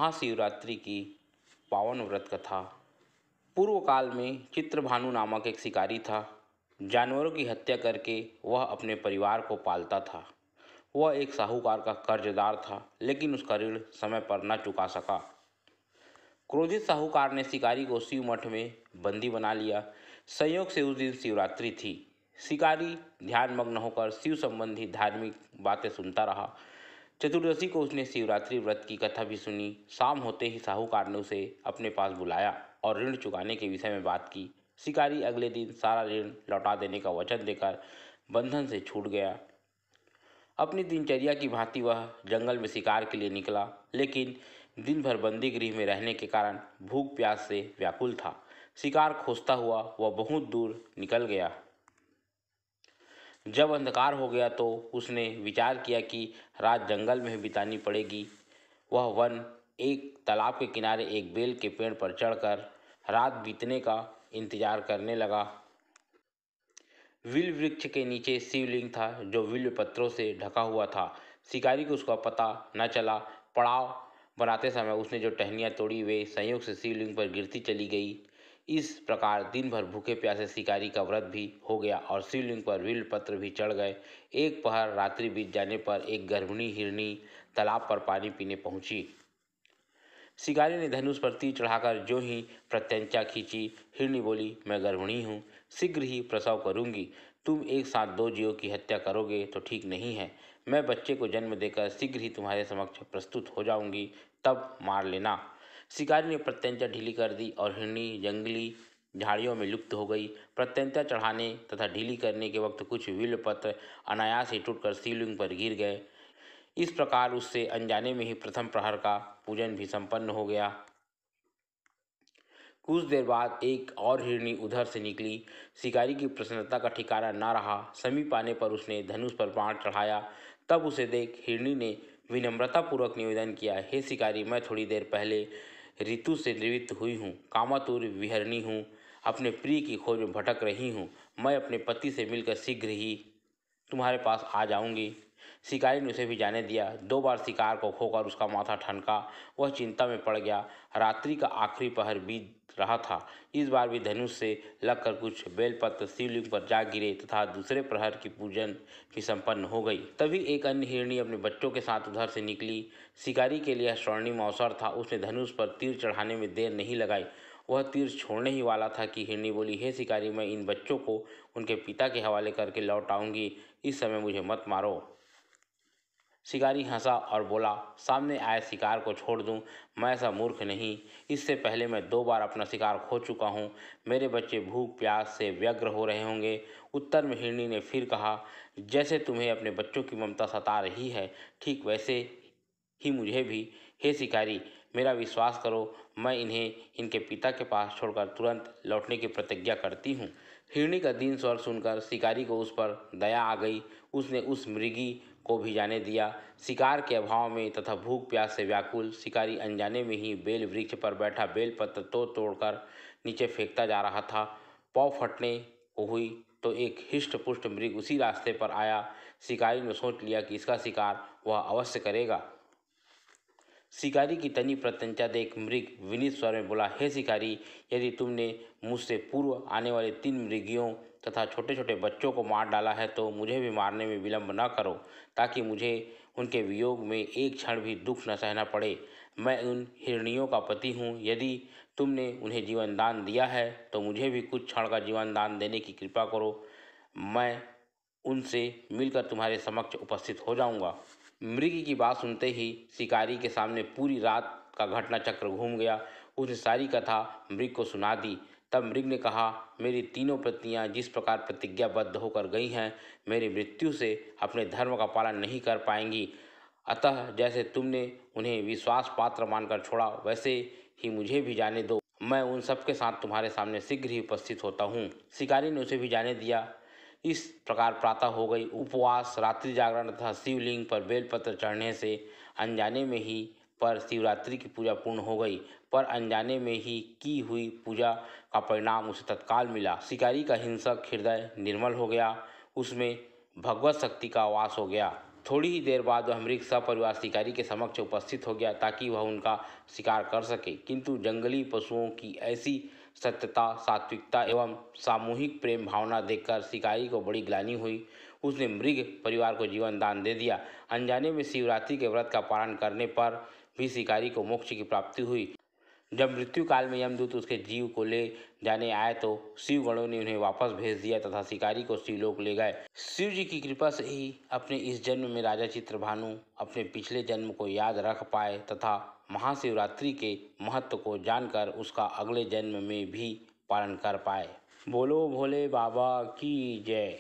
महाशिवरात्रि की पावन व्रत कथा। पूर्व काल में चित्रभानु नामक एक शिकारी था। जानवरों की हत्या करके वह अपने परिवार को पालता था। वह एक साहूकार का कर्जदार था, लेकिन उसका ऋण समय पर न चुका सका। क्रोधित साहूकार ने शिकारी को शिव मठ में बंदी बना लिया। संयोग से उस दिन शिवरात्रि थी। शिकारी ध्यानमग्न होकर शिव संबंधी धार्मिक बातें सुनता रहा। चतुर्दशी को उसने शिवरात्रि व्रत की कथा भी सुनी। शाम होते ही साहूकार ने उसे अपने पास बुलाया और ऋण चुकाने के विषय में बात की। शिकारी अगले दिन सारा ऋण लौटा देने का वचन देकर बंधन से छूट गया। अपनी दिनचर्या की भांति वह जंगल में शिकार के लिए निकला, लेकिन दिन भर बंदी गृह में रहने के कारण भूख प्यास से व्याकुल था। शिकार खोजता हुआ वह बहुत दूर निकल गया। जब अंधकार हो गया तो उसने विचार किया कि रात जंगल में ही बितानी पड़ेगी। वह वन एक तालाब के किनारे एक बेल के पेड़ पर चढ़कर रात बीतने का इंतजार करने लगा। विल्व वृक्ष के नीचे शिवलिंग था, जो विल्व पत्रों से ढका हुआ था। शिकारी को उसका पता न चला। पड़ाव बनाते समय उसने जो टहनियाँ तोड़ी वे संयोग से शिवलिंग पर गिरती चली गई। इस प्रकार दिन भर भूखे प्यासे शिकारी का व्रत भी हो गया और शिवलिंग पर विल्व पत्र भी चढ़ गए। एक पहर रात्रि बीत जाने पर एक गर्भिणी हिरनी तालाब पर पानी पीने पहुंची। शिकारी ने धनुष पर तीर चढ़ाकर जो ही प्रत्यंचा खींची, हिरनी बोली, मैं गर्भिणी हूँ, शीघ्र ही प्रसव करूंगी। तुम एक साथ दो जीवों की हत्या करोगे तो ठीक नहीं है। मैं बच्चे को जन्म देकर शीघ्र ही तुम्हारे समक्ष प्रस्तुत हो जाऊंगी, तब मार लेना। शिकारी ने प्रत्यंचा ढीली कर दी और हिरनी जंगली झाड़ियों में लुप्त हो गई। प्रत्यंचा चढ़ाने तथा ढीली करने के वक्त कुछ विल्व पत्र अनायास ही टूटकर शिवलिंग पर गिर गए। इस प्रकार उससे अनजाने में ही प्रथम प्रहर का पूजन भी संपन्न हो गया। कुछ देर बाद एक और हिरनी उधर से निकली। शिकारी की प्रसन्नता का ठिकाना न रहा। समीप आने पर उसने धनुष पर बाण चढ़ाया। तब उसे देख हिरनी ने विनम्रतापूर्वक निवेदन किया, हे शिकारी, मैं थोड़ी देर पहले ऋतु से निवृत्त हुई हूँ, कामातुर विहरणी हूँ, अपने प्रिय की खोज में भटक रही हूँ। मैं अपने पति से मिलकर शीघ्र ही तुम्हारे पास आ जाऊंगी। शिकारी ने उसे भी जाने दिया। दो बार शिकार को खोकर उसका माथा ठनका। वह चिंता में पड़ गया। रात्रि का आखिरी पहर बीत रहा था। इस बार भी धनुष से लगकर कुछ बेलपत्र शिवलिंग पर जा गिरे तथा दूसरे प्रहर की पूजन भी संपन्न हो गई। तभी एक अन्य हिरणी अपने बच्चों के साथ उधर से निकली। शिकारी के लिए स्वर्णिम अवसर था। उसने धनुष पर तीर चढ़ाने में देर नहीं लगाई। वह तीर छोड़ने ही वाला था कि हिरनी बोली, हे शिकारी, मैं इन बच्चों को उनके पिता के हवाले करके लौट आऊंगी। इस समय मुझे मत मारो। शिकारी हंसा और बोला, सामने आए शिकार को छोड़ दूं? मैं ऐसा मूर्ख नहीं। इससे पहले मैं दो बार अपना शिकार खो चुका हूँ। मेरे बच्चे भूख प्यास से व्यग्र हो रहे होंगे। उत्तर में हिरनी ने फिर कहा, जैसे तुम्हें अपने बच्चों की ममता सता रही है, ठीक वैसे ही मुझे भी। हे शिकारी, मेरा विश्वास करो, मैं इन्हें इनके पिता के पास छोड़कर तुरंत लौटने की प्रतिज्ञा करती हूँ। हिरनी का दीन स्वर सुनकर शिकारी को उस पर दया आ गई। उसने उस मृगी को भी जाने दिया। शिकार के अभाव में तथा भूख प्यास से व्याकुल शिकारी अनजाने में ही बेल वृक्ष पर बैठा बेलपत्र तोड़कर नीचे फेंकता जा रहा था। पाँव फटने को हुई तो एक हिष्ट पुष्ट मृग उसी रास्ते पर आया। शिकारी ने सोच लिया कि इसका शिकार वह अवश्य करेगा। शिकारी की तनी प्रत्यंचा देख मृग विनीत स्वर में बोला, हे शिकारी, यदि तुमने मुझसे पूर्व आने वाले 3 मृगियों तथा छोटे छोटे बच्चों को मार डाला है तो मुझे भी मारने में विलंब न करो, ताकि मुझे उनके वियोग में एक क्षण भी दुख न सहना पड़े। मैं उन हिरनियों का पति हूँ। यदि तुमने उन्हें जीवन दान दिया है तो मुझे भी कुछ क्षण का जीवन दान देने की कृपा करो। मैं उनसे मिलकर तुम्हारे समक्ष उपस्थित हो जाऊंगा। मृग की बात सुनते ही शिकारी के सामने पूरी रात का घटना चक्र घूम गया। उसने सारी कथा मृग को सुना दी। तब मृग ने कहा, मेरी तीनों पत्नियां जिस प्रकार प्रतिज्ञाबद्ध होकर गई हैं, मेरी मृत्यु से अपने धर्म का पालन नहीं कर पाएंगी। अतः जैसे तुमने उन्हें विश्वास पात्र मानकर छोड़ा, वैसे ही मुझे भी जाने दो। मैं उन सबके साथ तुम्हारे सामने शीघ्र ही उपस्थित होता हूँ। शिकारी ने उसे भी जाने दिया। इस प्रकार प्रातः हो गई। उपवास, रात्रि जागरण तथा शिवलिंग पर बेलपत्र चढ़ने से अनजाने में ही पर शिवरात्रि की पूजा पूर्ण हो गई। पर अनजाने में ही की हुई पूजा का परिणाम उसे तत्काल मिला। शिकारी का हिंसक हृदय निर्मल हो गया। उसमें भगवत शक्ति का वास हो गया। थोड़ी ही देर बाद वह मृग सपरिवार शिकारी के समक्ष उपस्थित हो गया ताकि वह उनका शिकार कर सके, किंतु जंगली पशुओं की ऐसी सत्यता, सात्विकता एवं सामूहिक प्रेम भावना देखकर शिकारी को बड़ी ग्लानि हुई। उसने मृग परिवार को जीवन दान दे दिया। अनजाने में शिवरात्रि के व्रत का पालन करने पर भी शिकारी को मोक्ष की प्राप्ति हुई। जब मृत्यु काल में यमदूत उसके जीव को ले जाने आए तो शिव गणों ने उन्हें वापस भेज दिया तथा शिकारी को शिवलोक ले गए। शिव जी की कृपा से ही अपने इस जन्म में राजा चित्रभानु अपने पिछले जन्म को याद रख पाए तथा महाशिवरात्रि के महत्व को जानकर उसका अगले जन्म में भी पालन कर पाए। बोलो भोले बाबा की जय।